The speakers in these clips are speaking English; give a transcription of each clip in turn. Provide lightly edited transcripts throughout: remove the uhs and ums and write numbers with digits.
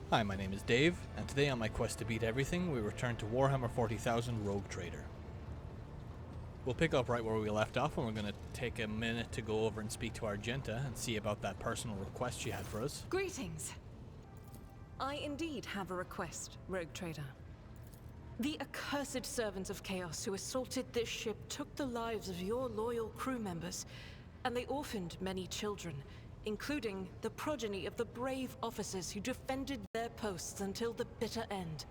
Hi, my name is Dave, and today on my quest to beat everything, we return to Warhammer 40,000 Rogue Trader. We'll pick up right where we left off, and we're going to take a minute to go over and speak to Argenta and see about that personal request she had for us. Greetings! I indeed have a request, Rogue Trader. The accursed servants of Chaos who assaulted this ship took the lives of your loyal crew members, and they orphaned many children, including the progeny of the brave officers who defended their posts until the bitter end.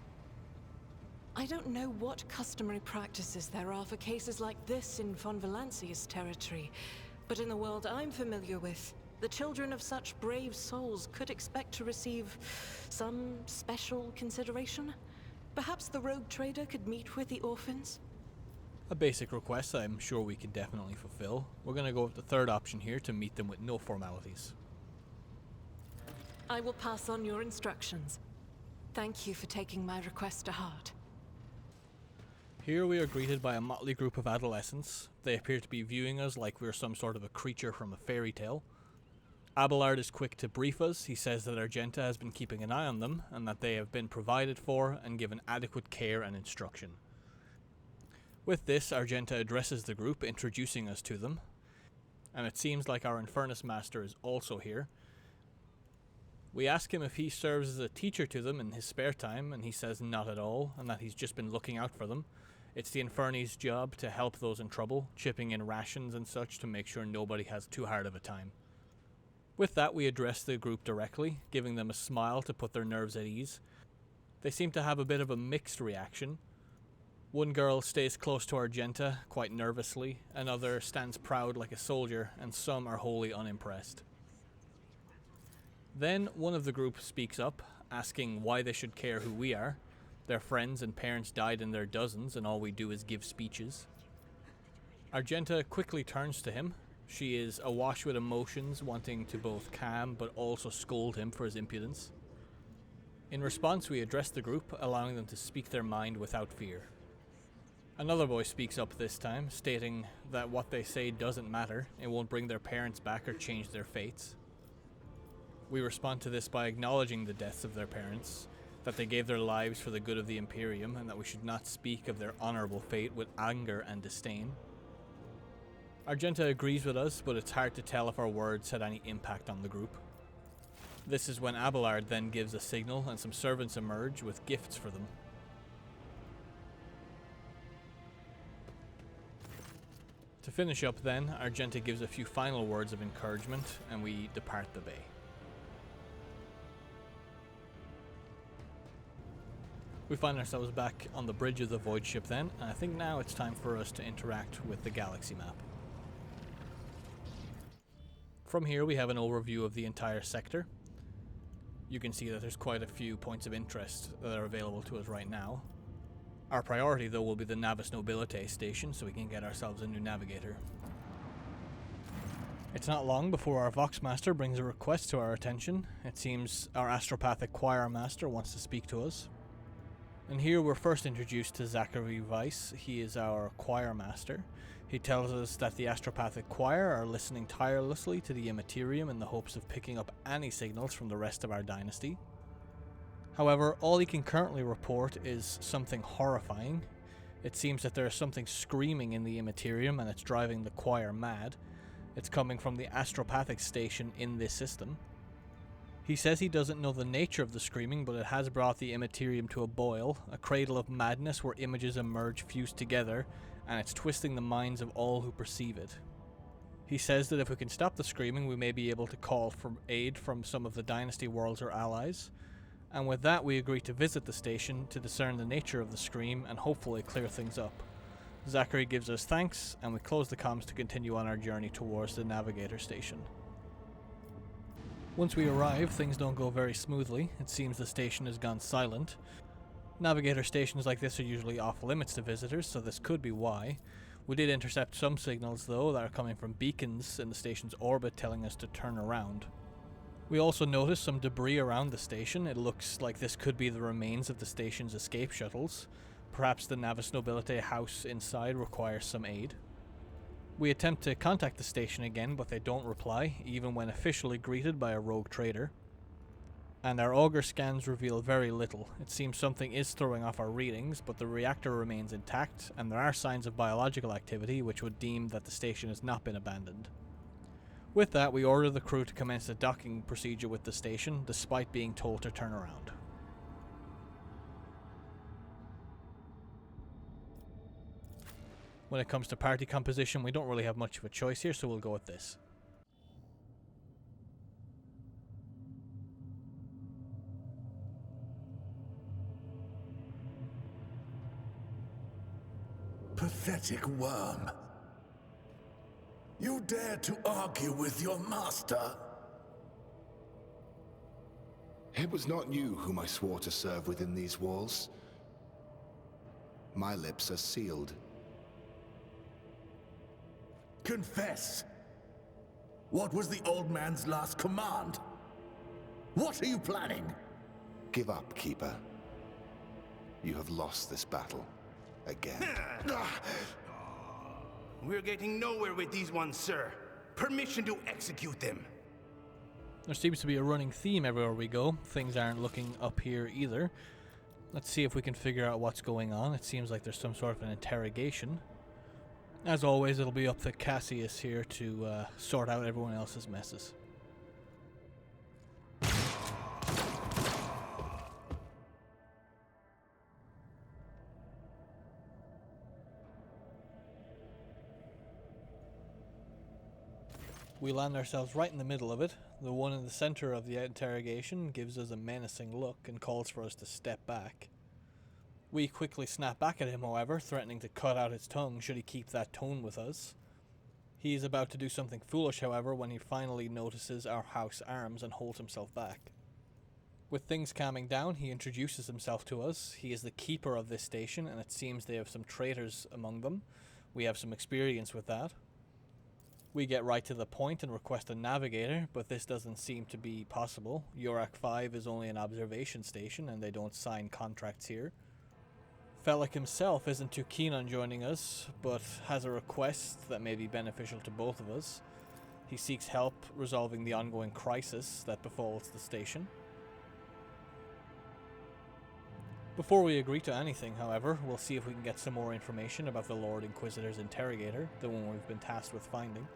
I don't know what customary practices there are for cases like this in von Valancius territory, but in the world I'm familiar with, the children of such brave souls could expect to receive some special consideration. Perhaps the Rogue Trader could meet with the orphans? A basic request I'm sure we can definitely fulfill. We're going to go with the third option here to meet them with no formalities. I will pass on your instructions. Thank you for taking my request to heart. Here we are greeted by a motley group of adolescents. They appear to be viewing us like we're some sort of a creature from a fairy tale. Abelard is quick to brief us. He says that Argenta has been keeping an eye on them and that they have been provided for and given adequate care and instruction. With this, Argenta addresses the group, introducing us to them, and it seems like our Infernus Master is also here. We ask him if he serves as a teacher to them in his spare time, and he says not at all, and that he's just been looking out for them. It's the Inferni's job to help those in trouble, chipping in rations and such to make sure nobody has too hard of a time. With that, we address the group directly, giving them a smile to put their nerves at ease. They seem to have a bit of a mixed reaction. One girl stays close to Argenta, quite nervously, another stands proud like a soldier, and some are wholly unimpressed. Then one of the group speaks up, asking why they should care who we are. Their friends and parents died in their dozens, and all we do is give speeches. Argenta quickly turns to him. She is awash with emotions, wanting to both calm but also scold him for his impudence. In response, we address the group, allowing them to speak their mind without fear. Another boy speaks up this time, stating that what they say doesn't matter, it won't bring their parents back or change their fates. We respond to this by acknowledging the deaths of their parents, that they gave their lives for the good of the Imperium, and that we should not speak of their honourable fate with anger and disdain. Argenta agrees with us, but it's hard to tell if our words had any impact on the group. This is when Abelard then gives a signal, and some servants emerge with gifts for them. To finish up then, Argenta gives a few final words of encouragement, and we depart the bay. We find ourselves back on the bridge of the Void ship then, and I think now it's time for us to interact with the galaxy map. From here we have an overview of the entire sector. You can see that there's quite a few points of interest that are available to us right now. Our priority though will be the Navis Nobilite station, so we can get ourselves a new Navigator. It's not long before our Voxmaster brings a request to our attention. It seems our astropathic Choirmaster wants to speak to us. And here we're first introduced to Zachary Weiss. He is our Choirmaster. He tells us that the astropathic choir are listening tirelessly to the Imperium in the hopes of picking up any signals from the rest of our dynasty. However, all he can currently report is something horrifying. It seems that there is something screaming in the Imperium and it's driving the choir mad. It's coming from the astropathic station in this system. He says he doesn't know the nature of the screaming, but it has brought the Imperium to a boil, a cradle of madness where images emerge fused together, and it's twisting the minds of all who perceive it. He says that if we can stop the screaming, we may be able to call for aid from some of the dynasty worlds or allies. And with that, we agree to visit the station to discern the nature of the scream and hopefully clear things up. Zachary gives us thanks, and we close the comms to continue on our journey towards the Navigator station. Once we arrive, things don't go very smoothly. It seems the station has gone silent. Navigator stations like this are usually off limits to visitors, so this could be why. We did intercept some signals though that are coming from beacons in the station's orbit telling us to turn around. We also noticed some debris around the station. It looks like this could be the remains of the station's escape shuttles. Perhaps the Navis Nobilite house inside requires some aid. We attempt to contact the station again, but they don't reply, even when officially greeted by a rogue trader. and our auger scans reveal very little. It seems something is throwing off our readings, but the reactor remains intact, and there are signs of biological activity which would deem that the station has not been abandoned. With that, we order the crew to commence the docking procedure with the station, despite being told to turn around. When it comes to party composition, we don't really have much of a choice here, so we'll go with this. Pathetic worm. You dare to argue with your master? It was not you whom I swore to serve within these walls. My lips are sealed. Confess. What was the old man's last command? What are you planning? Give up, Keeper. You have lost this battle. Again. We're getting nowhere with these ones, sir. Permission to execute them. There seems to be a running theme everywhere we go. Things aren't looking up here either. Let's see if we can figure out what's going on. It seems like there's some sort of an interrogation. As always, it'll be up to Cassius here to sort out everyone else's messes. We land ourselves right in the middle of it. The one in the center of the interrogation gives us a menacing look and calls for us to step back. We quickly snap back at him, however, threatening to cut out his tongue should he keep that tone with us. He is about to do something foolish, however, when he finally notices our house arms and holds himself back. With things calming down, he introduces himself to us. He is the keeper of this station, and it seems they have some traitors among them. We have some experience with that. We get right to the point and request a navigator, but this doesn't seem to be possible. Eurc V is only an observation station, and they don't sign contracts here. Felek himself isn't too keen on joining us, but has a request that may be beneficial to both of us. He seeks help resolving the ongoing crisis that befalls the station. Before we agree to anything, however, we'll see if we can get some more information about the Lord Inquisitor's interrogator, the one we've been tasked with finding.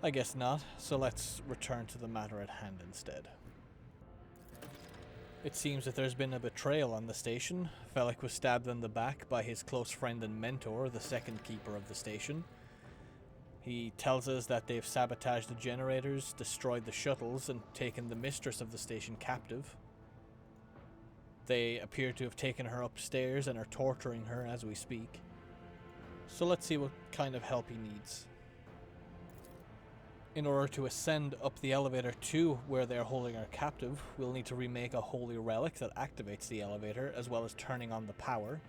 I guess not, so let's return to the matter at hand instead. It seems that there's been a betrayal on the station. Felek was stabbed in the back by his close friend and mentor, the second keeper of the station. He tells us that they've sabotaged the generators, destroyed the shuttles, and taken the mistress of the station captive. They appear to have taken her upstairs and are torturing her as we speak. So let's see what kind of help he needs. In order to ascend up the elevator to where they are holding our captive, we'll need to remake a holy relic that activates the elevator, as well as turning on the power.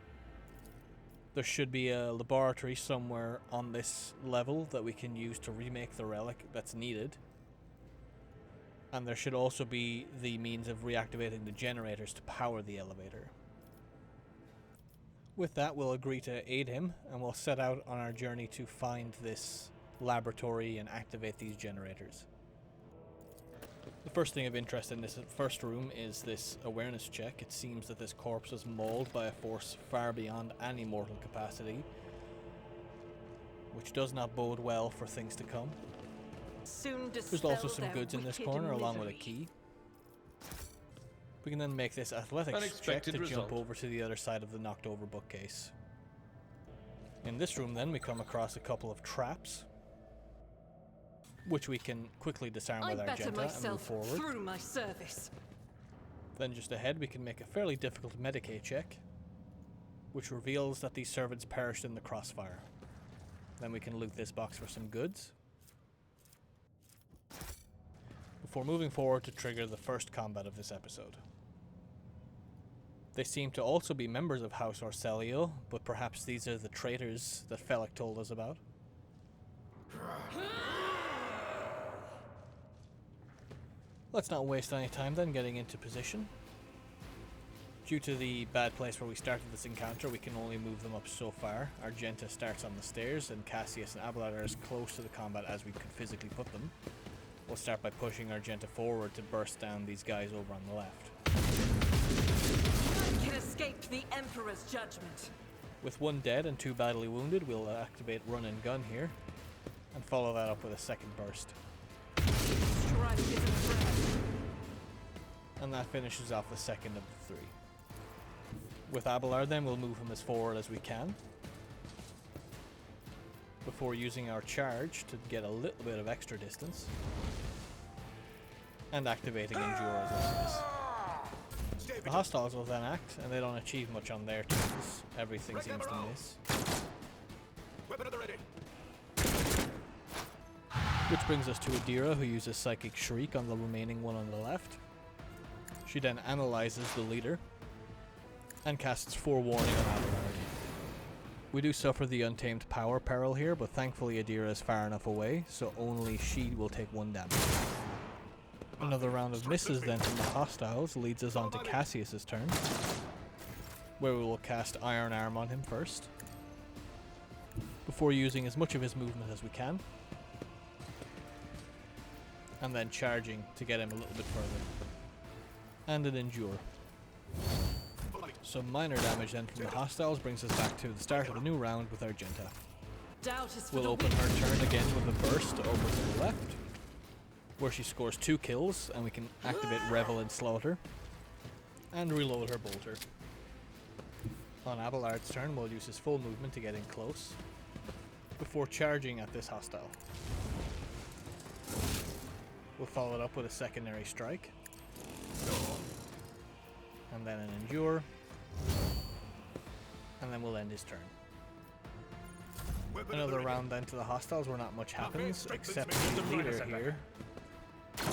There should be a laboratory somewhere on this level that we can use to remake the relic that's needed. And there should also be the means of reactivating the generators to power the elevator. With that, we'll agree to aid him, and we'll set out on our journey to find this laboratory and activate these generators. The first thing of interest in this first room is this awareness check. It seems that this corpse was mauled by a force far beyond any mortal capacity, which does not bode well for things to come. There's also some goods in this corner along with a key. We can then make this athletics check to jump over to the other side of the knocked over bookcase. In this room then we come across a couple of traps, which we can quickly disarm with Argenta and move forward. Through my service. Then just ahead we can make a fairly difficult Medicae check, which reveals that these servants perished in the crossfire. Then we can loot this box for some goods, before moving forward to trigger the first combat of this episode. They seem to also be members of House Orsellio, but perhaps these are the traitors that Felek told us about. Let's not waste any time then getting into position. Due to the bad place where we started this encounter, we can only move them up so far. Argenta starts on the stairs, and Cassius and Abelard are as close to the combat as we could physically put them. We'll start by pushing Argenta forward to burst down these guys over on the left. None can escape the Emperor's judgment. With one dead and 2 badly wounded, we'll activate run and gun here, and follow that up with a second burst. Strike is a threat. And that finishes off the second of the 3. With Abelard then, we'll move him as forward as we can, before using our charge to get a little bit of extra distance, and activating Endure as well. The hostiles will then act, and they don't achieve much on their turns. Everything seems to miss. Which brings us to Adira, who uses Psychic Shriek on the remaining one on the left. She then analyzes the leader, and casts Forewarning on Abelard. We do suffer the Untamed Power peril here, but thankfully Adira is far enough away, so only she will take 1 damage. Another round of misses then from the hostiles leads us on to Cassius's turn, where we will cast Iron Arm on him first, before using as much of his movement as we can, and then charging to get him a little bit further. And an Endure. Some minor damage then from the hostiles brings us back to the start of a new round with Argenta. Doubt is for We'll the open her turn again with a burst over to the left, where she scores 2 kills, and we can activate Revel in Slaughter, and reload her bolter. On Abelard's turn, we'll use his full movement to get in close, before charging at this hostile. We'll follow it up with a secondary strike, and then an Endure, and then we'll end his turn. Another round then to the hostiles where not much happens, except the leader here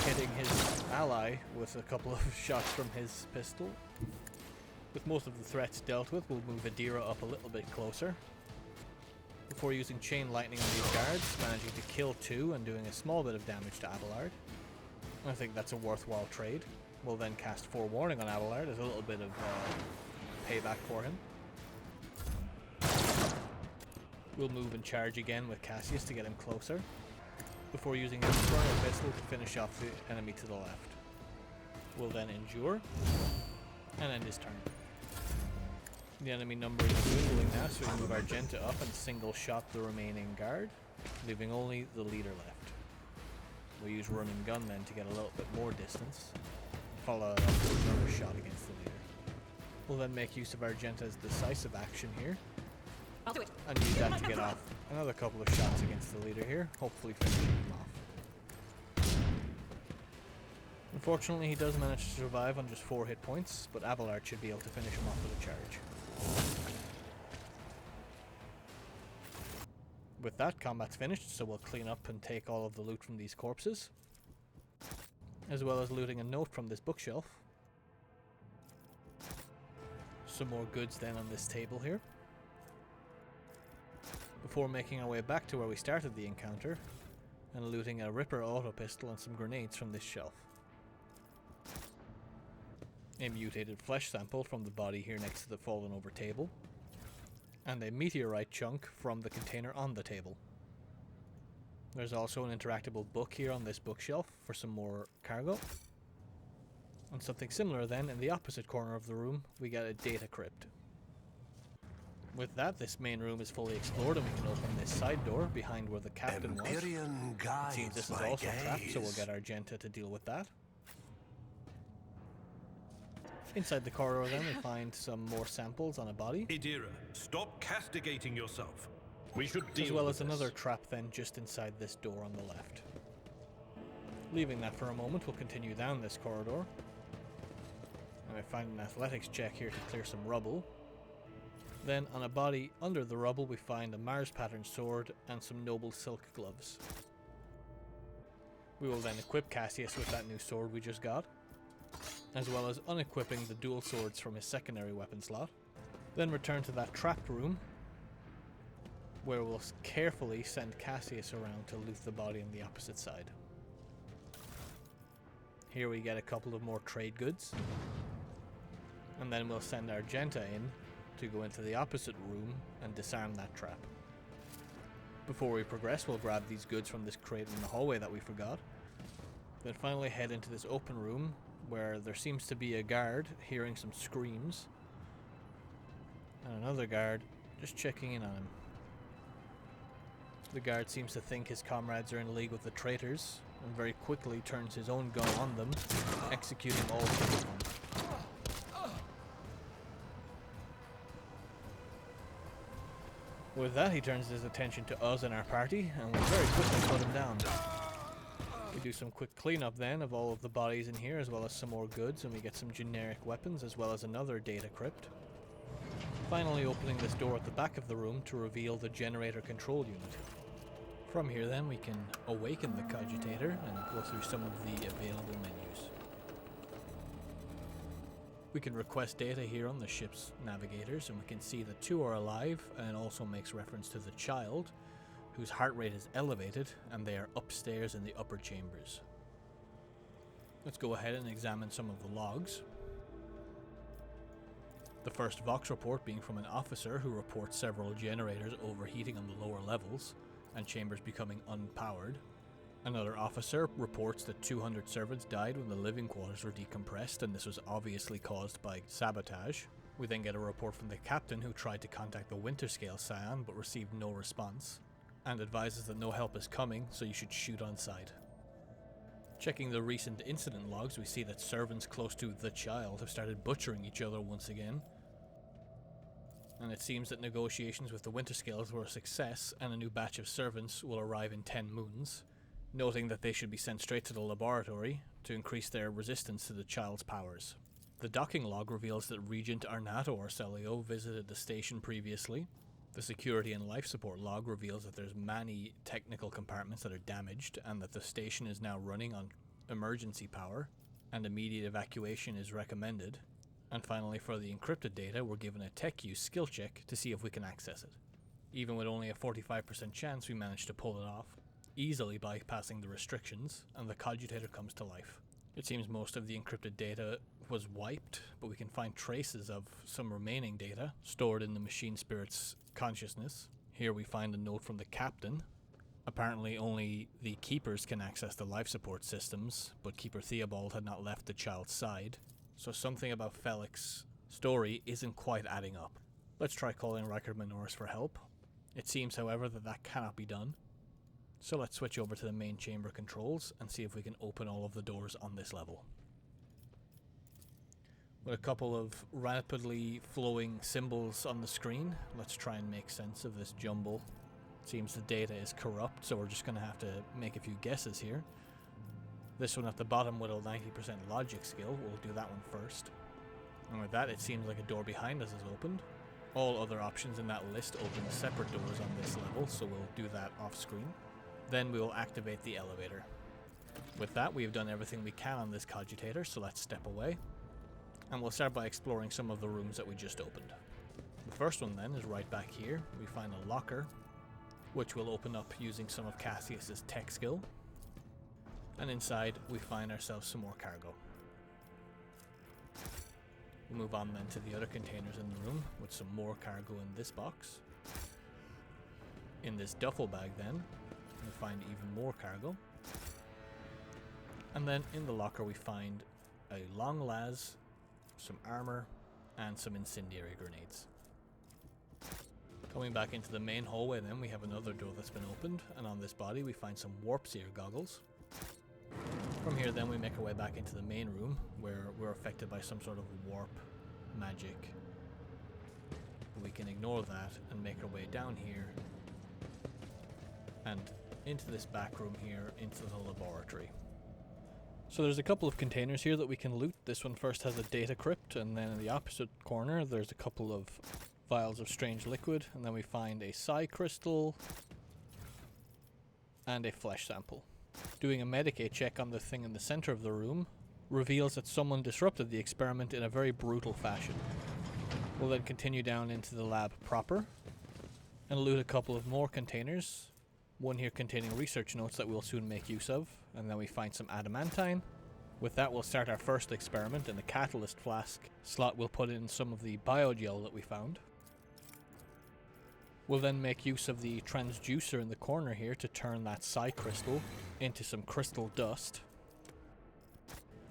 hitting his ally with a couple of shots from his pistol. With most of the threats dealt with, we'll move Adira up a little bit closer, before using Chain Lightning on these guards, managing to kill 2 and doing a small bit of damage to Abelard. I think that's a worthwhile trade. We'll then cast Forewarning on Abelard as a little bit of payback for him. We'll move and charge again with Cassius to get him closer, before using his Infernal Pistol to finish off the enemy to the left. We'll then Endure, and end his turn. The enemy number is dwindling now, so we move Argenta up and single shot the remaining guard, leaving only the leader left. We'll use Run and Gun then to get a little bit more distance, follow it up with another shot against the leader. We'll then make use of Argenta's decisive action here, I'll do it. and use that to get off another couple of shots against the leader here, hopefully finishing him off. Unfortunately, he does manage to survive on just 4 hit points, but Abelard should be able to finish him off with a charge. With that, combat's finished, so we'll clean up and take all of the loot from these corpses, as well as looting a note from this bookshelf. Some more goods then on this table here, before making our way back to where we started the encounter, and looting a Ripper auto pistol and some grenades from this shelf. A mutated flesh sample from the body here next to the fallen over table, and a meteorite chunk from the container on the table. There's also an interactable book here on this bookshelf for some more cargo. And something similar then in the opposite corner of the room, we get a data crypt. With that, this main room is fully explored, and we can open this side door behind where the captain was. It seems this is also trapped, so we'll get Argenta to deal with that. Inside the corridor then, we find some more samples on a body, Adira, stop castigating yourself. We should deal as well with as another this. trap then just inside this door on the left. Leaving that for a moment, we'll continue down this corridor. And I find an athletics check here to clear some rubble. Then on a body under the rubble, we find a Mars pattern sword and some noble silk gloves. We will then equip Cassius with that new sword we just got, as well as unequipping the dual swords from his secondary weapon slot. Then return to that trapped room, where we'll carefully send Cassius around to loot the body on the opposite side. Here we get a couple of more trade goods, and then we'll send Argenta in to go into the opposite room and disarm that trap. Before we progress, we'll grab these goods from this crate in the hallway that we forgot, Then finally head into this open room where there seems to be a guard hearing some screams. And another guard just checking in on him. The guard seems to think his comrades are in league with the traitors, and very quickly turns his own gun on them, executing all three of them. With that, he turns his attention to us and our party, and we very quickly put him down. We do some quick cleanup then of all of the bodies in here, as well as some more goods, and we get some generic weapons, as well as another data crypt. Finally opening this door at the back of the room to reveal the generator control unit. From here then we can awaken the Cogitator and go through some of the available menus. We can request data here on the ship's navigators, and we can see that 2 are alive, and it also makes reference to the child, whose heart rate is elevated, and they are upstairs in the upper chambers. Let's go ahead and examine some of the logs. The first Vox report being from an officer who reports several generators overheating on the lower levels, and chambers becoming unpowered. Another officer reports that 200 servants died when the living quarters were decompressed, and this was obviously caused by sabotage. We then get a report from the captain who tried to contact the Winterscale Scion but received no response, and advises that no help is coming, so you should shoot on sight. Checking the recent incident logs, we see that servants close to the child have started butchering each other once again. And it seems that negotiations with the Winterscales were a success, and a new batch of servants will arrive in 10 moons, noting that they should be sent straight to the laboratory to increase their resistance to the child's powers. The docking log reveals that Regent Arnato Orsellio visited the station previously. The security and life support log reveals that there's many technical compartments that are damaged, and that the station is now running on emergency power, and immediate evacuation is recommended. And finally, for the encrypted data, we're given a tech use skill check to see if we can access it. Even with only a 45% chance, we managed to pull it off, easily bypassing the restrictions, and the Cogitator comes to life. It seems most of the encrypted data was wiped, but we can find traces of some remaining data stored in the machine spirit's consciousness. Here we find a note from the captain. Apparently only the keepers can access the life support systems, but Keeper Theobald had not left the child's side. So something about Felek's story isn't quite adding up. Let's try calling Reichard Minoris for help. It seems, however, that cannot be done. So let's switch over to the main chamber controls and see if we can open all of the doors on this level. With a couple of rapidly flowing symbols on the screen, let's try and make sense of this jumble. It seems the data is corrupt, so we're just going to have to make a few guesses here. This one at the bottom with a 90% logic skill, we'll do that one first. And with that, it seems like a door behind us is opened. All other options in that list open separate doors on this level, so we'll do that off screen. Then we will activate the elevator. With that, we have done everything we can on this Cogitator, so let's step away. And we'll start by exploring some of the rooms that we just opened. The first one then is right back here. We find a locker, which will open up using some of Cassius's tech skill. And inside, we find ourselves some more cargo. We'll move on then to the other containers in the room, with some more cargo in this box. In this duffel bag then, we find even more cargo. And then in the locker we find a long las, some armor, and some incendiary grenades. Coming back into the main hallway then, we have another door that's been opened, and on this body we find some warp seer goggles. From here then we make our way back into the main room, where we're affected by some sort of warp magic. But we can ignore that and make our way down here and into this back room here, into the laboratory. So there's a couple of containers here that we can loot. This one first has a data crypt, and then in the opposite corner there's a couple of vials of strange liquid, and then we find a psi crystal and a flesh sample. Doing a Medicae check on the thing in the center of the room reveals that someone disrupted the experiment in a very brutal fashion. We'll then continue down into the lab proper and loot a couple of more containers. One here containing research notes that we'll soon make use of, and then we find some adamantine. With that we'll start our first experiment. In the catalyst flask slot we'll put in some of the biogel that we found. We'll then make use of the transducer in the corner here to turn that psi crystal into some crystal dust.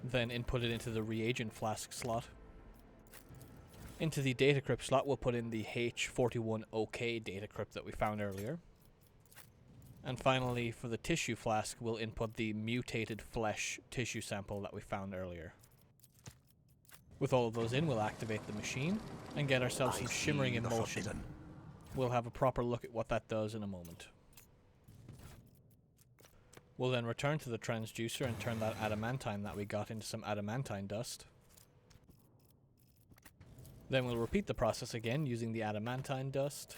then input it into the reagent flask slot. Into the data crypt slot, we'll put in the H41OK data crypt that we found earlier. And finally, for the tissue flask, we'll input the mutated flesh tissue sample that we found earlier. With all of those in, we'll activate the machine and get ourselves some shimmering emulsion. We'll have a proper look at what that does in a moment. We'll then return to the transducer and turn that adamantine that we got into some adamantine dust. Then we'll repeat the process again using the adamantine dust,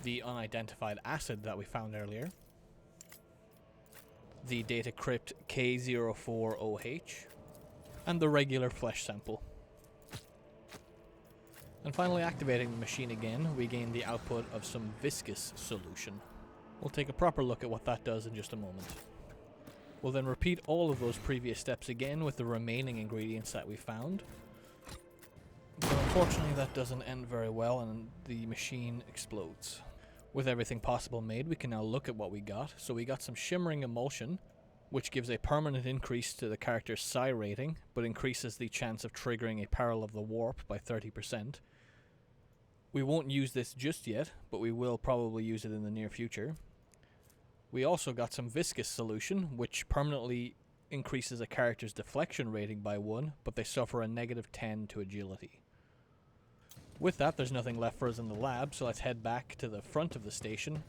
the unidentified acid that we found earlier, the data crypt K04OH, and the regular flesh sample. And finally, activating the machine again, we gain the output of some viscous solution. We'll take a proper look at what that does in just a moment. We'll then repeat all of those previous steps again with the remaining ingredients that we found. But unfortunately that doesn't end very well and the machine explodes. With everything possible made, we can now look at what we got. So we got some shimmering emulsion, which gives a permanent increase to the character's psi rating, but increases the chance of triggering a peril of the warp by 30%. We won't use this just yet, but we will probably use it in the near future. We also got some viscous solution, which permanently increases a character's deflection rating by 1, but they suffer a -10 to agility. With that, there's nothing left for us in the lab, so let's head back to the front of the station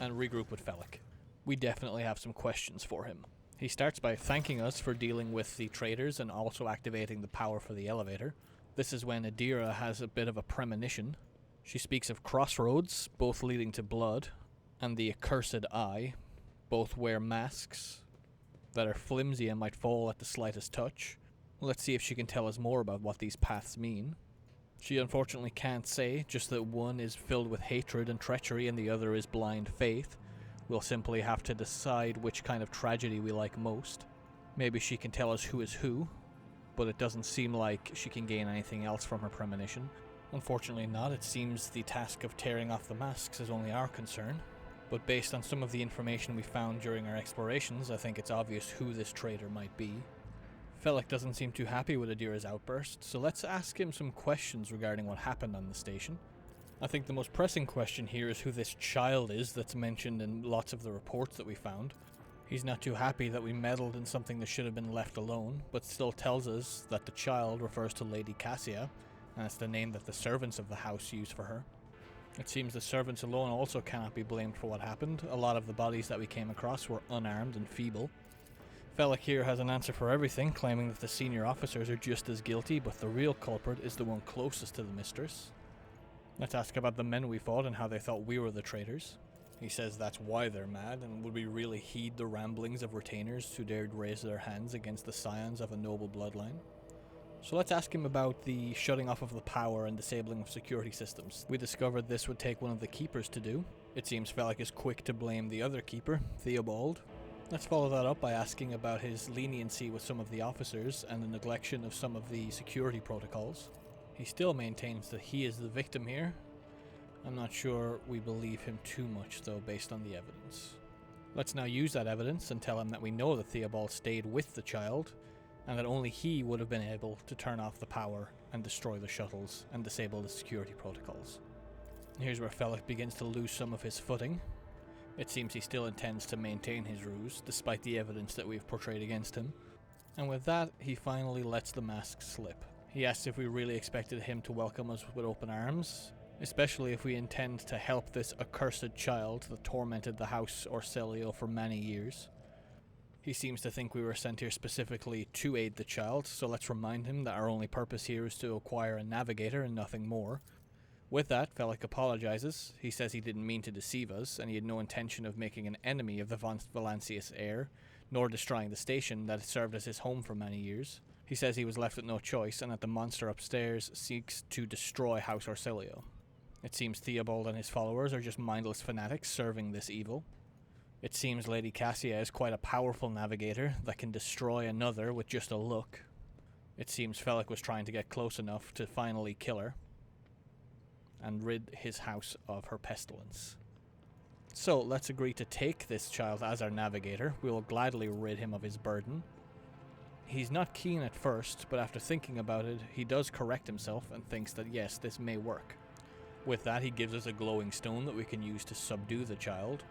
and regroup with Felek. We definitely have some questions for him. He starts by thanking us for dealing with the traitors and also activating the power for the elevator. This is when Adira has a bit of a premonition. She speaks of crossroads, both leading to blood, and the accursed eye. Both wear masks that are flimsy and might fall at the slightest touch. Let's see if she can tell us more about what these paths mean. She unfortunately can't say, just that one is filled with hatred and treachery and the other is blind faith. We'll simply have to decide which kind of tragedy we like most. Maybe she can tell us who is who, but it doesn't seem like she can gain anything else from her premonition. Unfortunately not, it seems the task of tearing off the masks is only our concern. But based on some of the information we found during our explorations, I think it's obvious who this traitor might be. Felek doesn't seem too happy with Adira's outburst, so let's ask him some questions regarding what happened on the station. I think the most pressing question here is who this child is that's mentioned in lots of the reports that we found. He's not too happy that we meddled in something that should have been left alone, but still tells us that the child refers to Lady Cassia, and it's the name that the servants of the house use for her. It seems the servants alone also cannot be blamed for what happened. A lot of the bodies that we came across were unarmed and feeble. Felek here has an answer for everything, claiming that the senior officers are just as guilty, but the real culprit is the one closest to the mistress. Let's ask about the men we fought and how they thought we were the traitors. He says that's why they're mad, and would we really heed the ramblings of retainers who dared raise their hands against the scions of a noble bloodline? So let's ask him about the shutting off of the power and disabling of security systems. We discovered this would take one of the keepers to do. It seems Felek is quick to blame the other keeper, Theobald. Let's follow that up by asking about his leniency with some of the officers and the neglection of some of the security protocols. He still maintains that he is the victim here. I'm not sure we believe him too much though, based on the evidence. Let's now use that evidence and tell him that we know that Theobald stayed with the child, and that only he would have been able to turn off the power and destroy the shuttles and disable the security protocols. Here's where Felek begins to lose some of his footing. It seems he still intends to maintain his ruse, despite the evidence that we've portrayed against him. And with that, he finally lets the mask slip. He asks if we really expected him to welcome us with open arms, especially if we intend to help this accursed child that tormented the House Orsellio for many years. He seems to think we were sent here specifically to aid the child, so let's remind him that our only purpose here is to acquire a Navigator and nothing more. With that, Felek apologizes. He says he didn't mean to deceive us, and he had no intention of making an enemy of the Valancius heir, nor destroying the station that had served as his home for many years. He says he was left with no choice, and that the monster upstairs seeks to destroy House Orsellio. It seems Theobald and his followers are just mindless fanatics serving this evil. It seems Lady Cassia is quite a powerful navigator that can destroy another with just a look. It seems Felek was trying to get close enough to finally kill her and rid his house of her pestilence. So let's agree to take this child as our navigator. We will gladly rid him of his burden. He's not keen at first, but after thinking about it, he does correct himself and thinks that yes, this may work. With that, he gives us a glowing stone that we can use to subdue the child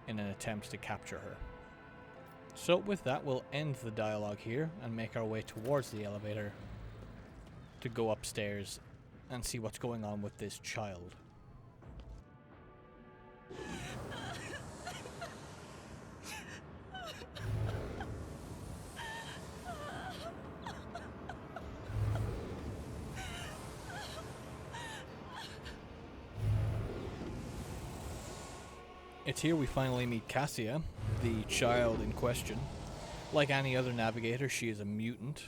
in an attempt to capture her. So with that, we'll end the dialogue here and make our way towards the elevator to go upstairs and see what's going on with this child. It's here we finally meet Cassia, the child in question. Like any other navigator, she is a mutant.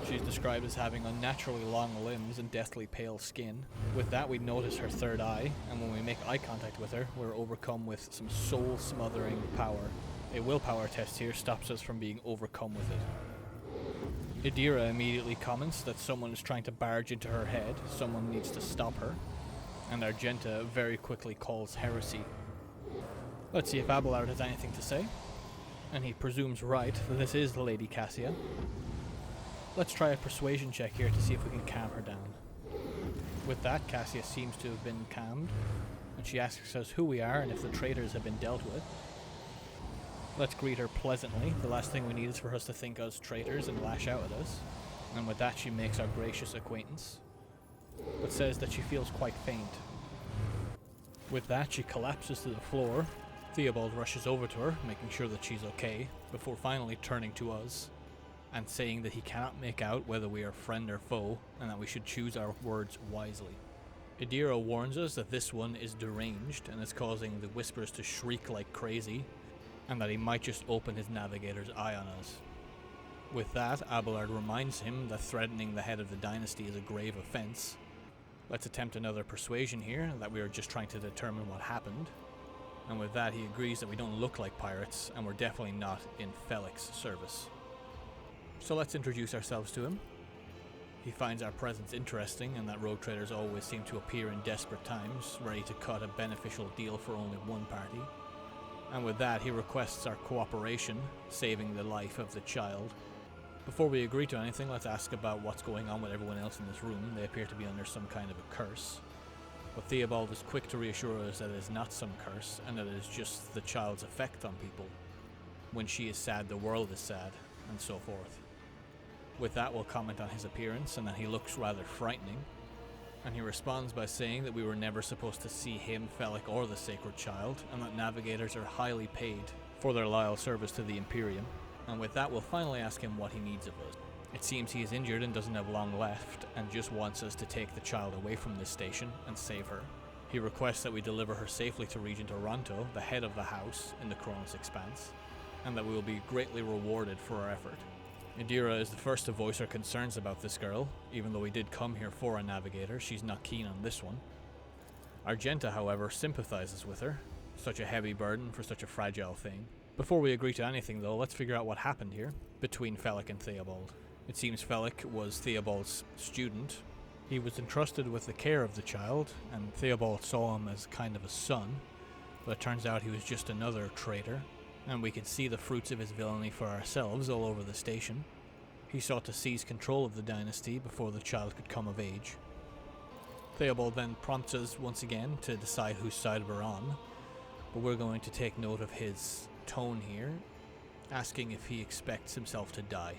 She's described as having unnaturally long limbs and deathly pale skin. With that, we notice her third eye, and when we make eye contact with her, we're overcome with some soul-smothering power. A willpower test here stops us from being overcome with it. Idira immediately comments that someone is trying to barge into her head, someone needs to stop her, and Argenta very quickly calls heresy. Let's see if Abelard has anything to say. And he presumes right that this is the Lady Cassia. Let's try a persuasion check here to see if we can calm her down. With that, Cassia seems to have been calmed, and she asks us who we are and if the traitors have been dealt with. Let's greet her pleasantly. The last thing we need is for us to think us traitors and lash out at us. And with that, she makes our gracious acquaintance, but says that she feels quite faint. With that, she collapses to the floor. Theobald rushes over to her, making sure that she's okay, before finally turning to us and saying that he cannot make out whether we are friend or foe, and that we should choose our words wisely. Idira warns us that this one is deranged and is causing the Whispers to shriek like crazy, and that he might just open his navigator's eye on us. With that, Abelard reminds him that threatening the head of the dynasty is a grave offense. Let's attempt another persuasion here, that we are just trying to determine what happened. And with that, he agrees that we don't look like pirates, and we're definitely not in Felek's service. So let's introduce ourselves to him. He finds our presence interesting, and that rogue traders always seem to appear in desperate times, ready to cut a beneficial deal for only one party. And with that, he requests our cooperation, saving the life of the child. Before we agree to anything, let's ask about what's going on with everyone else in this room. They appear to be under some kind of a curse. But Theobald is quick to reassure us that it is not some curse, and that it is just the child's effect on people. When she is sad, the world is sad, and so forth. With that, we'll comment on his appearance, and that he looks rather frightening. And he responds by saying that we were never supposed to see him, Felek, or the sacred child, and that navigators are highly paid for their loyal service to the Imperium. And with that, we'll finally ask him what he needs of us. It seems he is injured and doesn't have long left, and just wants us to take the child away from this station and save her. He requests that we deliver her safely to Regent Oronto, the head of the house in the Koronus Expanse, and that we will be greatly rewarded for our effort. Idira is the first to voice her concerns about this girl. Even though we did come here for a navigator, she's not keen on this one. Argenta, however, sympathizes with her. Such a heavy burden for such a fragile thing. Before we agree to anything though, let's figure out what happened here between Felek and Theobald. It seems Felek was Theobald's student. He was entrusted with the care of the child, and Theobald saw him as kind of a son, but it turns out he was just another traitor, and we could see the fruits of his villainy for ourselves all over the station. He sought to seize control of the dynasty before the child could come of age. Theobald then prompts us once again to decide whose side we're on, but we're going to take note of his tone here, asking if he expects himself to die.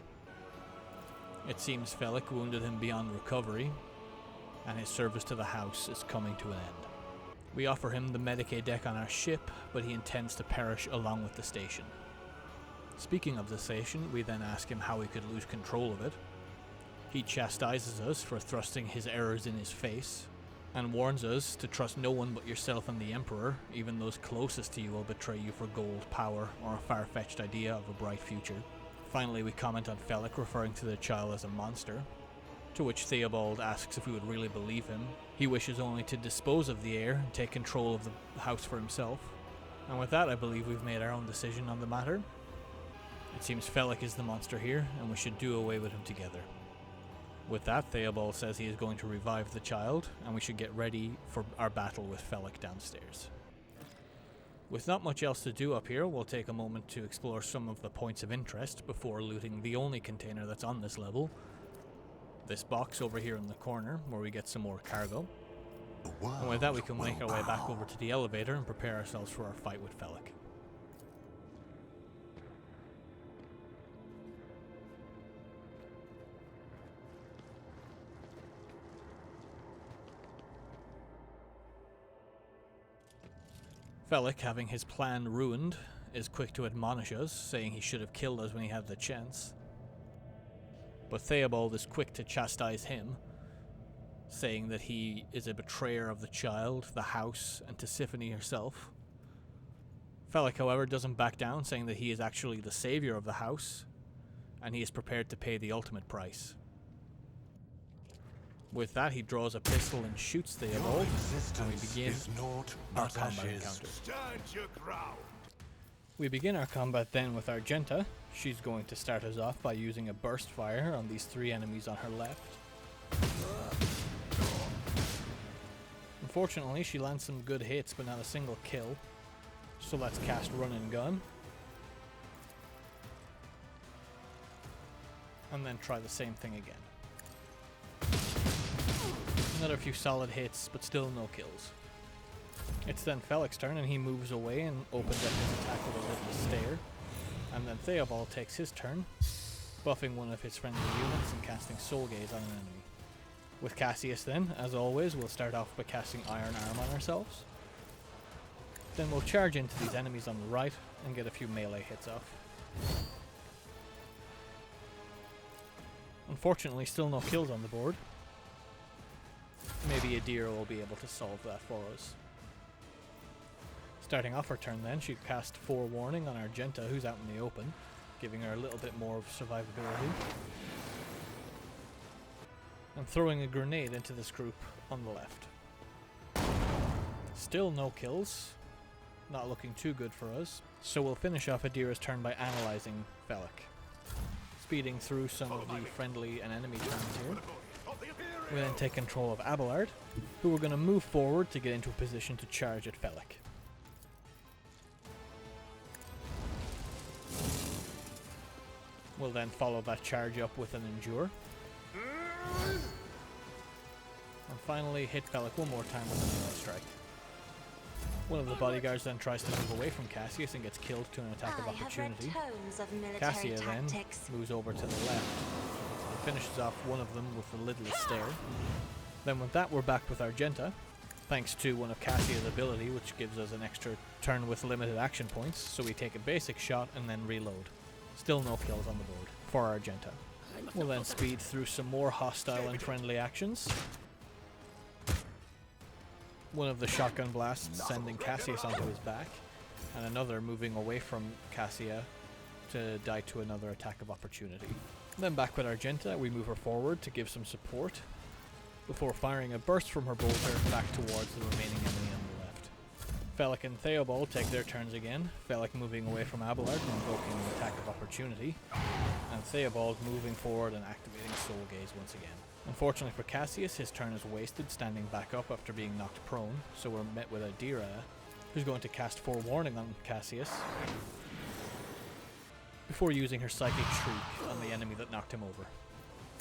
It seems Felek wounded him beyond recovery, and his service to the house is coming to an end. We offer him the Medicae deck on our ship, but he intends to perish along with the station. Speaking of the station, we then ask him how we could lose control of it. He chastises us for thrusting his errors in his face, and warns us to trust no one but yourself and the Emperor. Even those closest to you will betray you for gold, power, or a far-fetched idea of a bright future. Finally, we comment on Felek referring to the child as a monster, to which Theobald asks if we would really believe him. He wishes only to dispose of the heir and take control of the house for himself. And with that, I believe we've made our own decision on the matter. It seems Felek is the monster here, and we should do away with him together. With that, Theobald says he is going to revive the child, and we should get ready for our battle with Felek downstairs. With not much else to do up here, we'll take a moment to explore some of the points of interest before looting the only container that's on this level. This box over here in the corner, where we get some more cargo. And with that we can make our way back over to the elevator and prepare ourselves for our fight with Felek. Felek, having his plan ruined, is quick to admonish us, saying he should have killed us when he had the chance. But Theobald is quick to chastise him, saying that he is a betrayer of the child, the house, and Tisiphone herself. Felek, however, doesn't back down, saying that he is actually the savior of the house, and he is prepared to pay the ultimate price. With that, he draws a pistol and shoots Theobald, and we begin our combat encounter. Stand your ground. We begin our combat then with Argenta. She's going to start us off by using a burst fire on these 3 enemies on her left. Unfortunately, she lands some good hits, but not a single kill. So let's cast Run and Gun. And then try the same thing again. Another few solid hits, but still no kills. It's then Felek's turn, and he moves away and opens up his attack with a little stare. And then Theobald takes his turn, buffing one of his friendly units and casting Soul Gaze on an enemy. With Cassius then, as always, we'll start off by casting Iron Arm on ourselves. Then we'll charge into these enemies on the right and get a few melee hits off. Unfortunately, still no kills on the board. Maybe Adira will be able to solve that for us. Starting off her turn then, she cast Forewarning on Argenta, who's out in the open, giving her a little bit more of survivability. And throwing a grenade into this group on the left. Still no kills. Not looking too good for us. So we'll finish off Adira's turn by analyzing Felek. Speeding through some of the friendly and enemy turns here. We then take control of Abelard, who we're going to move forward to get into a position to charge at Felek. We'll then follow that charge up with an Endure. And finally hit Felek one more time with a melee strike. One of the bodyguards then tries to move away from Cassius and gets killed to an attack of opportunity. Cassia then moves over to the left. Finishes off one of them with a lidless stare. Then with that we're back with Argenta, thanks to one of Cassia's ability, which gives us an extra turn with limited action points, so we take a basic shot and then reload. Still no kills on the board for Argenta. We'll then speed through some more hostile and friendly actions. One of the shotgun blasts sending Cassius onto his back, and another moving away from Cassia to die to another attack of opportunity. Then back with Argenta, we move her forward to give some support, before firing a burst from her bolter back towards the remaining enemy on the left. Felek and Theobald take their turns again, Felek moving away from Abelard and invoking an attack of opportunity, and Theobald moving forward and activating Soul Gaze once again. Unfortunately for Cassius, his turn is wasted standing back up after being knocked prone, so we're met with Adira, who's going to cast Forewarning on Cassius, before using her Psychic Shriek on the enemy that knocked him over.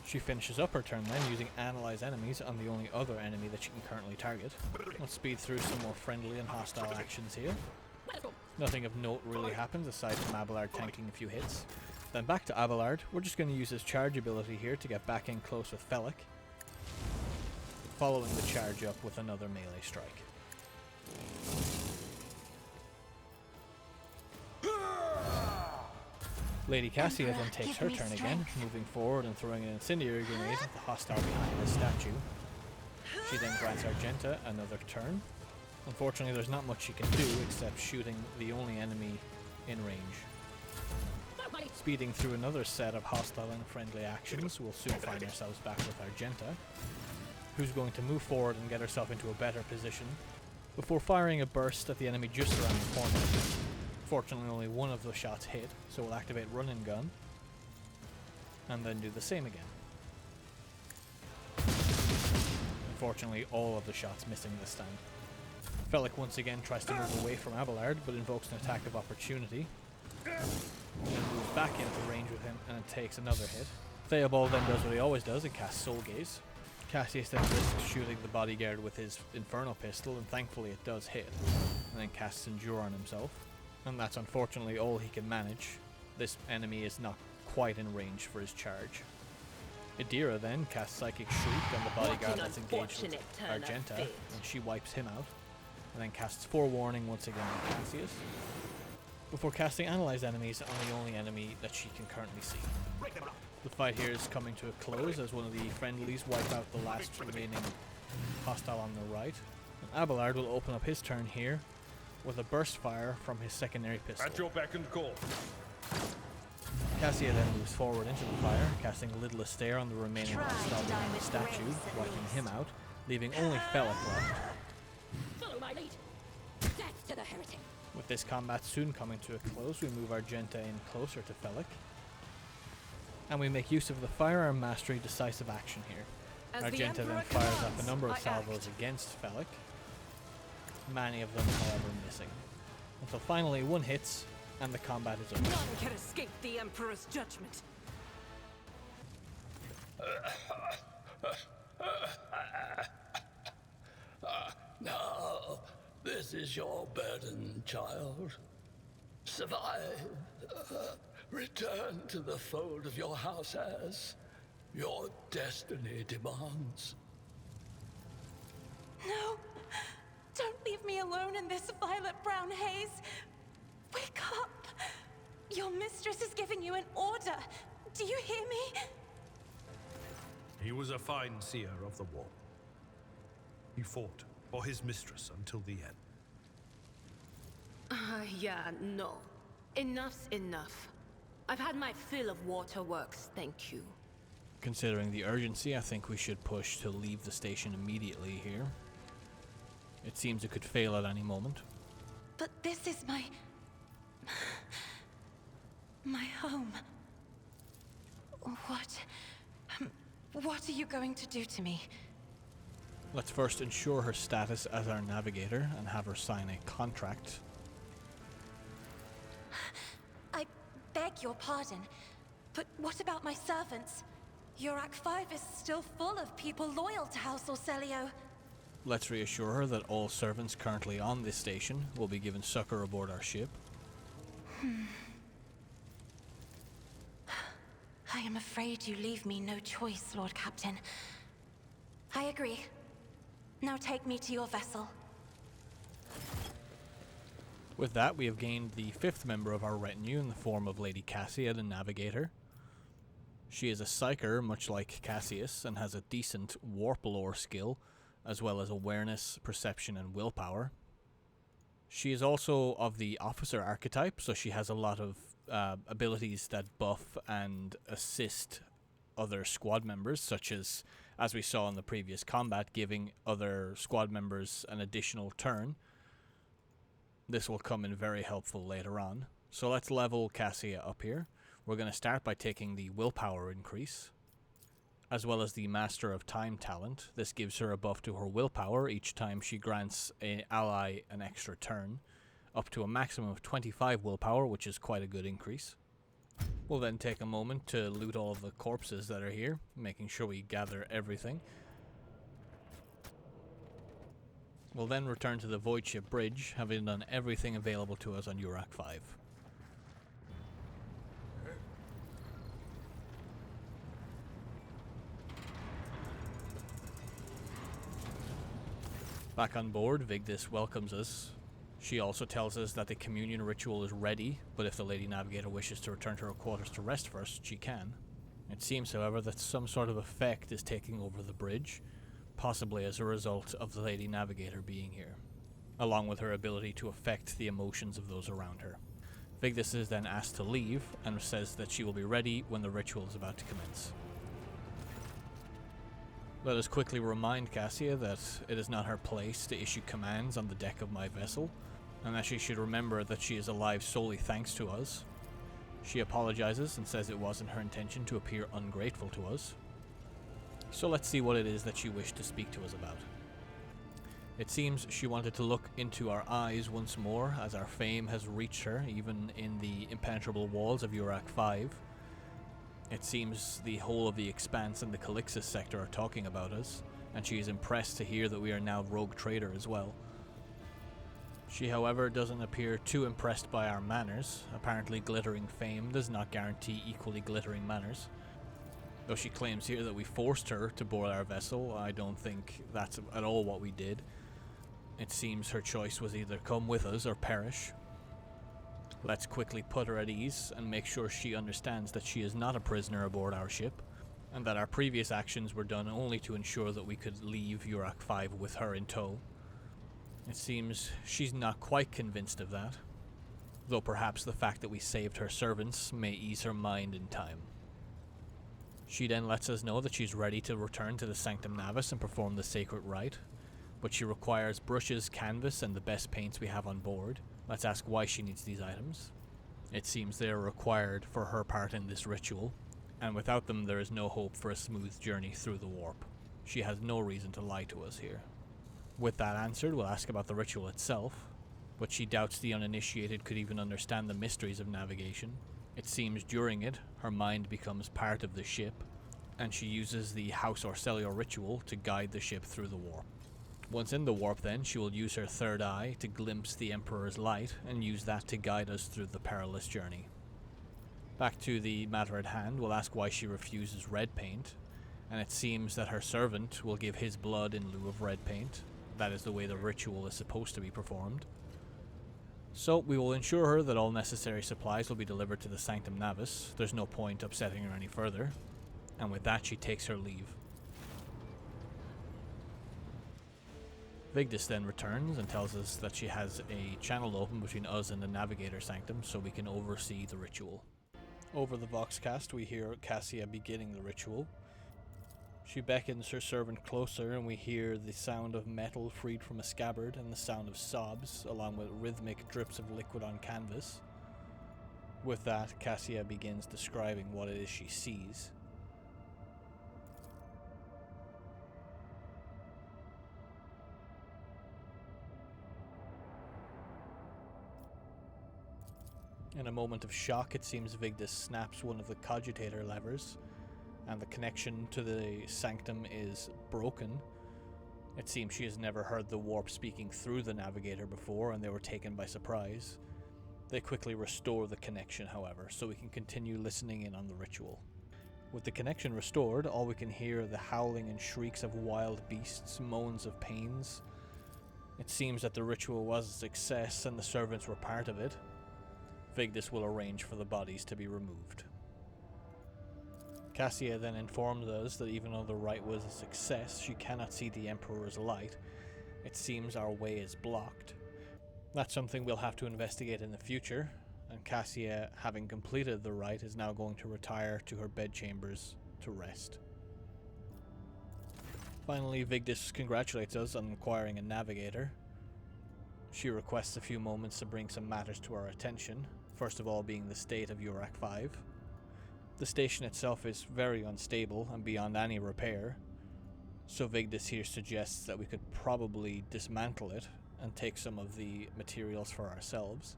She finishes up her turn then using Analyze Enemies on the only other enemy that she can currently target. Let's speed through some more friendly and hostile actions here. Nothing of note really happens aside from Abelard tanking a few hits. Then back to Abelard, we're just going to use his charge ability here to get back in close with Felek, following the charge up with another melee strike. Lady Cassia then takes her turn again, moving forward and throwing an incendiary grenade at the hostile behind the statue. She then grants Argenta another turn. Unfortunately, there's not much she can do except shooting the only enemy in range. Speeding through another set of hostile and friendly actions, we'll soon find ourselves back with Argenta, who's going to move forward and get herself into a better position, before firing a burst at the enemy just around the corner. Fortunately, only one of the shots hit, so we'll activate Run and Gun, and then do the same again. Unfortunately, all of the shots missing this time. Felek once again tries to move away from Abelard, but invokes an attack of opportunity. And moves back into range with him, and it takes another hit. Theobald then does what he always does and casts Soul Gaze. Cassius then risks shooting the bodyguard with his Inferno pistol, and thankfully it does hit. And then casts Endure on himself. And that's unfortunately all he can manage. This enemy is not quite in range for his charge. Idira then casts Psychic Shriek on the bodyguard that's engaged with Argenta, and she wipes him out. And then casts Forewarning once again on Cassius, before casting Analyze Enemies on the only enemy that she can currently see. The fight here is coming to a close as one of the friendlies wipe out the last remaining hostile on the right. And Abelard will open up his turn here with a burst fire from his secondary pistol. At your beck and call. Cassia then moves forward into the fire, casting Lidless Stare on the remaining hostile behind the statue, wiping him out, leaving only Felek left. Follow my lead. Death to the heretic. With this combat soon coming to a close, we move Argenta in closer to Felek. And we make use of the Firearm Mastery decisive action here. As Argenta the then Emperor fires commands, up a number of I salvos act. against Felek, many of them however missing. Until finally one hits, and the combat is over. None can escape the Emperor's judgment. Now, this is your burden, child. Survive. Return to the fold of your house as your destiny demands. No! Don't leave me alone in this violet-brown haze! Wake up! Your mistress is giving you an order! Do you hear me? He was a fine seer of the war. He fought for his mistress until the end. Yeah, no. Enough's enough. I've had my fill of waterworks, thank you. Considering the urgency, I think we should push to leave the station immediately here. It seems it could fail at any moment. But this is my home. What are you going to do to me? Let's first ensure her status as our navigator and have her sign a contract. I beg your pardon, but what about my servants? Eurc V is still full of people loyal to House Orsellio. Let's reassure her that all servants currently on this station will be given succor aboard our ship. I am afraid you leave me no choice, Lord Captain. I agree. Now take me to your vessel. With that, we have gained the 5th member of our retinue in the form of Lady Cassia, the Navigator. She is a psyker, much like Cassius, and has a decent warp lore skill, as well as awareness, perception, and willpower. She is also of the officer archetype, so she has a lot of abilities that buff and assist other squad members, such as we saw in the previous combat, giving other squad members an additional turn. This will come in very helpful later on. So let's level Cassia up here. We're going to start by taking the willpower increase, as well as the Master of Time talent. This gives her a buff to her willpower each time she grants an ally an extra turn, up to a maximum of 25 willpower, which is quite a good increase. We'll then take a moment to loot all of the corpses that are here, making sure we gather everything. We'll then return to the Void Ship Bridge, having done everything available to us on Eurac V. Back on board, Vigdis welcomes us. She also tells us that the communion ritual is ready, but if the Lady Navigator wishes to return to her quarters to rest first, she can. It seems, however, that some sort of effect is taking over the bridge, possibly as a result of the Lady Navigator being here, along with her ability to affect the emotions of those around her. Vigdis is then asked to leave, and says that she will be ready when the ritual is about to commence. Let us quickly remind Cassia that it is not her place to issue commands on the deck of my vessel, and that she should remember that she is alive solely thanks to us. She apologizes and says it wasn't her intention to appear ungrateful to us. So let's see what it is that she wished to speak to us about. It seems she wanted to look into our eyes once more, as our fame has reached her, even in the impenetrable walls of Eurac V. It seems the whole of the Expanse and the Calixis sector are talking about us, and she is impressed to hear that we are now rogue trader as well. She, however, doesn't appear too impressed by our manners. Apparently glittering fame does not guarantee equally glittering manners. Though she claims here that we forced her to board our vessel, I don't think that's at all what we did. It seems her choice was either come with us or perish. Let's quickly put her at ease and make sure she understands that she is not a prisoner aboard our ship, and that our previous actions were done only to ensure that we could leave Eurac V with her in tow. It seems she's not quite convinced of that, though perhaps the fact that we saved her servants may ease her mind in time. She then lets us know that she's ready to return to the Sanctum Navis and perform the sacred rite, but she requires brushes, canvas, and the best paints we have on board. Let's ask why she needs these items. It seems they are required for her part in this ritual, and without them there is no hope for a smooth journey through the warp. She has no reason to lie to us here. With that answered, we'll ask about the ritual itself, but she doubts the uninitiated could even understand the mysteries of navigation. It seems during it, her mind becomes part of the ship, and she uses the House Orsellio ritual to guide the ship through the warp. Once in the warp then, she will use her third eye to glimpse the Emperor's light and use that to guide us through the perilous journey. Back to the matter at hand, we'll ask why she refuses red paint, and it seems that her servant will give his blood in lieu of red paint. That is the way the ritual is supposed to be performed. So we will ensure her that all necessary supplies will be delivered to the Sanctum Navis. There's no point upsetting her any further. And with that she takes her leave. Vigdis then returns and tells us that she has a channel open between us and the Navigator Sanctum so we can oversee the ritual. Over the Voxcast we hear Cassia beginning the ritual. She beckons her servant closer and we hear the sound of metal freed from a scabbard and the sound of sobs, along with rhythmic drips of liquid on canvas. With that, Cassia begins describing what it is she sees. In a moment of shock, it seems Vigdis snaps one of the Cogitator levers, and the connection to the Sanctum is broken. It seems she has never heard the warp speaking through the Navigator before, and they were taken by surprise. They quickly restore the connection, however, so we can continue listening in on the ritual. With the connection restored, all we can hear are the howling and shrieks of wild beasts, moans of pains. It seems that the ritual was a success, and the servants were part of it. Vigdis will arrange for the bodies to be removed. Cassia then informs us that even though the rite was a success, she cannot see the Emperor's light. It seems our way is blocked. That's something we'll have to investigate in the future, and Cassia, having completed the rite, is now going to retire to her bedchambers to rest. Finally, Vigdis congratulates us on acquiring a Navigator. She requests a few moments to bring some matters to our attention, first of all being the state of Eurac V. The station itself is very unstable and beyond any repair, so Vigdis here suggests that we could probably dismantle it and take some of the materials for ourselves.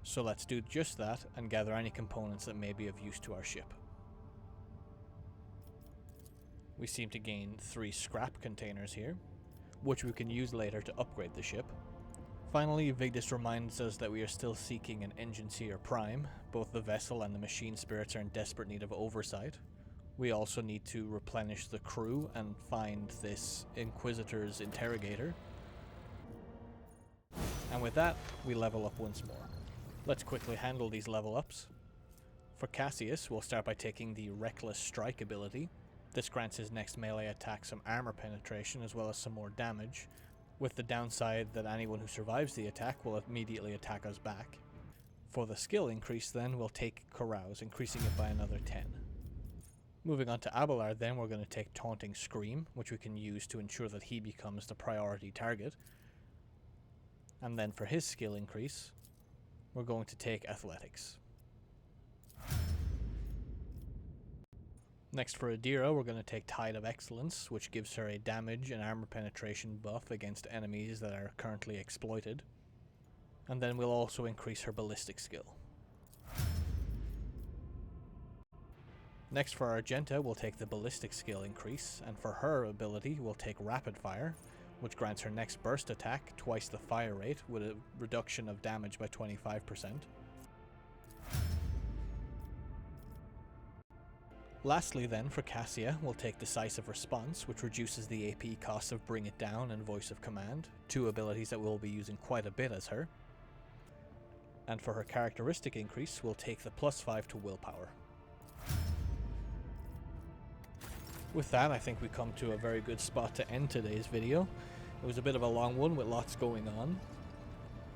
So let's do just that and gather any components that may be of use to our ship. We seem to gain 3 scrap containers here, which we can use later to upgrade the ship. Finally, Vigdis reminds us that we are still seeking an engine seer prime. Both the vessel and the machine spirits are in desperate need of oversight. We also need to replenish the crew and find this Inquisitor's interrogator. And with that, we level up once more. Let's quickly handle these level ups. For Cassius, we'll start by taking the Reckless Strike ability. This grants his next melee attack some armor penetration as well as some more damage, with the downside that anyone who survives the attack will immediately attack us back. For the skill increase then, we'll take Carouse, increasing it by another 10. Moving on to Abelard then, we're going to take Taunting Scream, which we can use to ensure that he becomes the priority target. And then for his skill increase, we're going to take Athletics. Next for Adira, we're going to take Tide of Excellence, which gives her a damage and armor penetration buff against enemies that are currently exploited. And then we'll also increase her ballistic skill. Next for Argenta, we'll take the ballistic skill increase, and for her ability, we'll take Rapid Fire, which grants her next burst attack twice the fire rate with a reduction of damage by 25%. Lastly then, for Cassia, we'll take Decisive Response, which reduces the AP cost of Bring It Down and Voice of Command, two abilities that we'll be using quite a bit as her. And for her characteristic increase, we'll take the +5 to Willpower. With that, I think we come to a very good spot to end today's video. It was a bit of a long one with lots going on.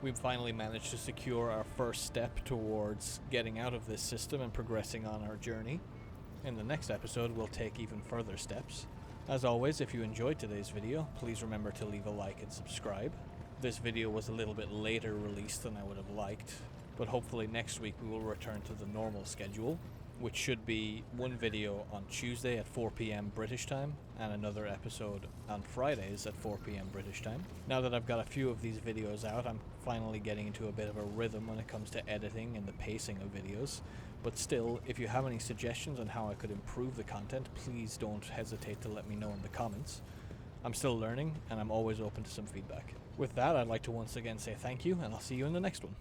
We've finally managed to secure our first step towards getting out of this system and progressing on our journey. In the next episode, we'll take even further steps. As always, if you enjoyed today's video, please remember to leave a like and subscribe. This video was a little bit later released than I would have liked, but hopefully next week we will return to the normal schedule, which should be one video on Tuesday at 4 PM British time, and another episode on Fridays at 4 PM British time. Now that I've got a few of these videos out, I'm finally getting into a bit of a rhythm when it comes to editing and the pacing of videos. But still, if you have any suggestions on how I could improve the content, please don't hesitate to let me know in the comments. I'm still learning, and I'm always open to some feedback. With that, I'd like to once again say thank you, and I'll see you in the next one.